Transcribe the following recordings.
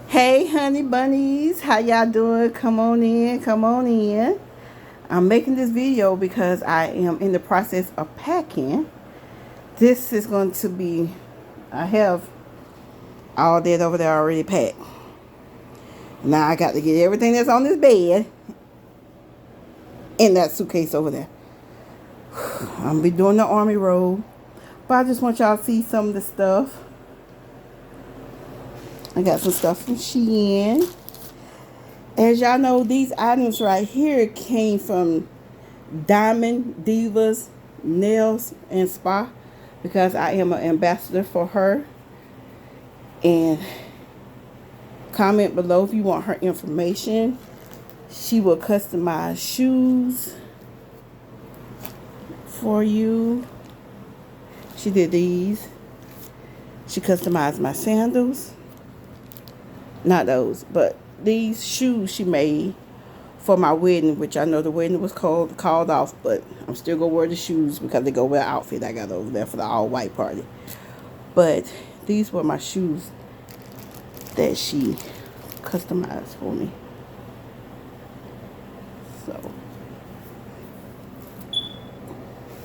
Hey honey bunnies, how y'all doing? Come on in, come on in. I'm making this video because I am in the process of packing. This is going to be, I have all that over there already packed. Now I got to get everything that's on this bed in that suitcase over there. I'm going to be doing the army roll, but I just want y'all to see some of the stuff. I got some stuff from Shein. As y'all know, these items right here came from Diamond Divas Nails and Spa because I am an ambassador for her. And comment below if you want her information. She will customize shoes for you. She did these. She customized my sandals. Not those, but these shoes she made for my wedding, which I know the wedding was called off, but I'm still gonna wear the shoes because they go with the outfit I got over there for the all white party. But these were my shoes that she customized for me. So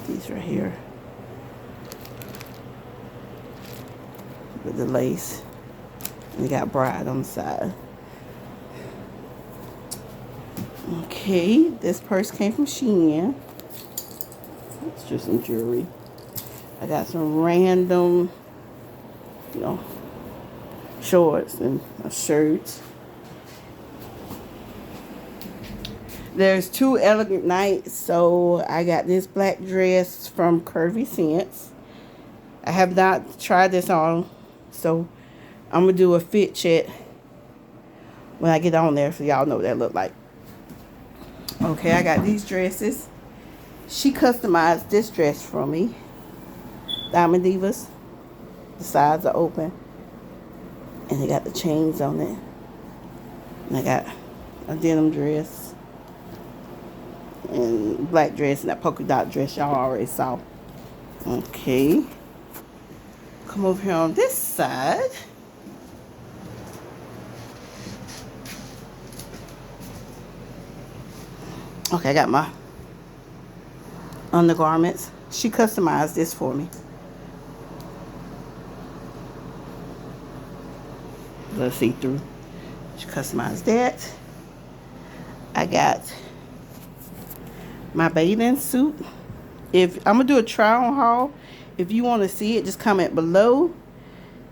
these right here with the lace. We got bride on the side. Okay, this purse came from Shein. It's just some jewelry. I got some random, shorts and a shirt. There's 2 elegant nights, so I got this black dress from Curvy. I have not tried this on, so I'm gonna do a fit check when I get on there so y'all know what that look like. Okay, I got these dresses. She customized this dress for me. Diamond Divas. The sides are open. And they got the chains on it. And I got a denim dress. And black dress and that polka dot dress y'all already saw. Okay. Come over here on this side. Okay, I got my undergarments. She customized this for me. Let's see through. She customized that. I got my bathing suit. If I'm gonna do a try on haul, if you want to see it, just comment below,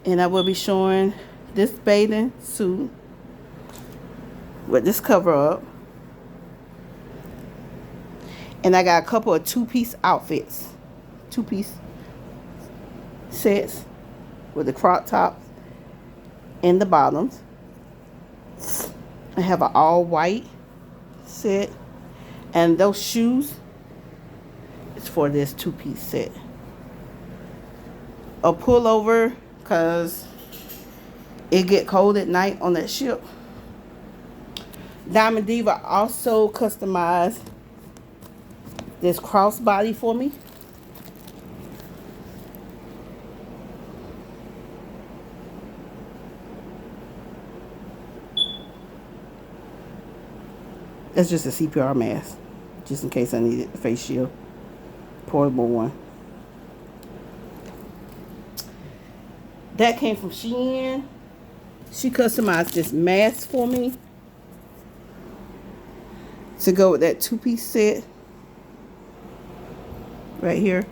and I will be showing this bathing suit with this cover up. And I got a couple of 2-piece outfits. 2-piece sets with the crop tops and the bottoms. I have an all white set. And those shoes is for this 2-piece set. A pullover because it get cold at night on that ship. Diamond Diva also customized this crossbody for me. That's just a CPR mask, just in case I needed a face shield. Portable one. That came from Shein. She customized this mask for me to go with that 2-piece set. Right here.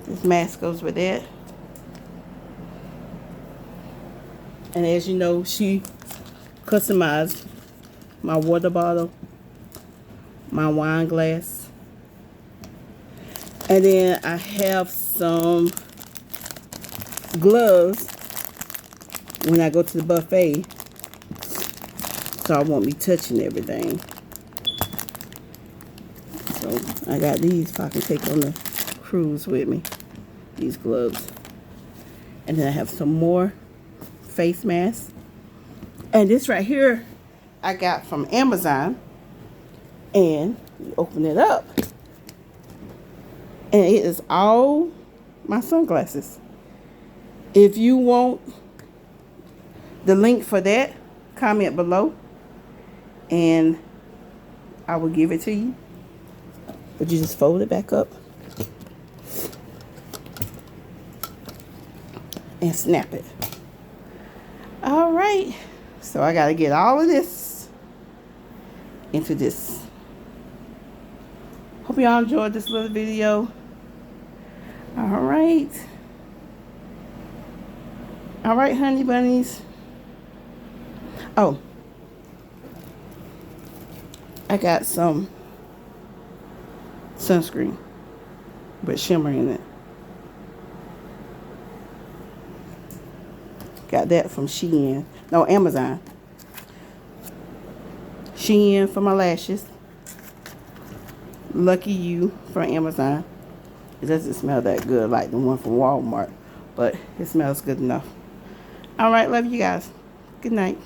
This mask goes with that. And as you know, she customized my water bottle, my wine glass. And then I have some gloves when I go to the buffet, so I won't be touching everything. So I got these if I can take on the cruise with me. These gloves. And then I have some more face masks. And this right here I got from Amazon. And you open it up. And it is all my sunglasses. If you want the link for that, comment below and I will give it to you. But you just fold it back up and snap it. All right, so I gotta get all of this into this. Hope y'all enjoyed this little video. All right, honey bunnies. Oh, I got some sunscreen with shimmer in it. Got that from Shein. No, Amazon. Shein for my lashes. Lucky You from Amazon. It doesn't smell that good like the one from Walmart, but it smells good enough. All right, love you guys. Good night.